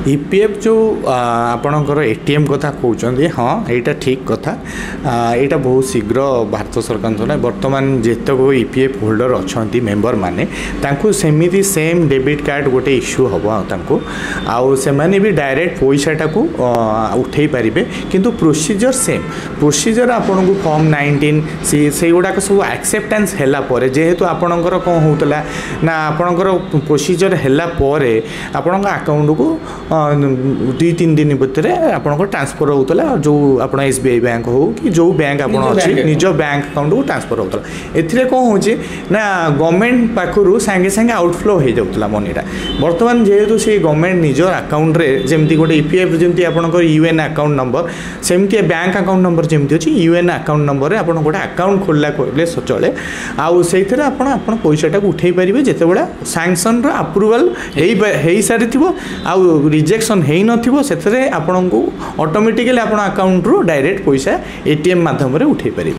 EPF जो आपणकर ATM कथा कहते हाँ यहाँ ठीक कथा यहाँ बहुत शीघ्र भारत सरकार द्वारा बर्तमान जितक ईपीएफ होल्डर अच्छा मेंबर माने सेमती सेम डेबिट कार्ड गोटे इश्यू हम आउ से भी डायरेक्ट पैसाटा को उठे पारे किंतु प्रोसीजर सेम प्रोसीजर आपन को फॉर्म 19 से गुड़ाक सब एक्सेप्टेंस है जेहेतु आपणकर कौन होता ना आपणकर प्रोसीजर है आपण अकाउंट को 2-3 दिन भितर आपन ट्रांसफर होता जो आप एसबीआई बैंक हो कि जो बैंक आप निज बैंक अकाउंट को ट्रांसफर होता ए कौन हो गवर्नमेंट पाखु सांगे सांगे आउटफ्लो हो जाता मनीटा बर्तमान जेहेतु से गवर्नमेंट निज अकाउंट रे जमती गोटे ईपीएफ जमी आप यूएन अकाउंट नंबर सेमती बैंक अकाउंट नंबर जमी अच्छी यूएन अकाउंट नंबर आप गोटे अकाउंट खोलला कहले चले आउ से पैसाटा उठे पारे जिते सैंक्शन अप्रूवल हो सारी आउ रिजेक्शन है नथिबो सेतरे आपन को ऑटोमेटिकली आपन अकाउंट रो डायरेक्ट पैसा एटीएम माध्यम रे उठे पारे।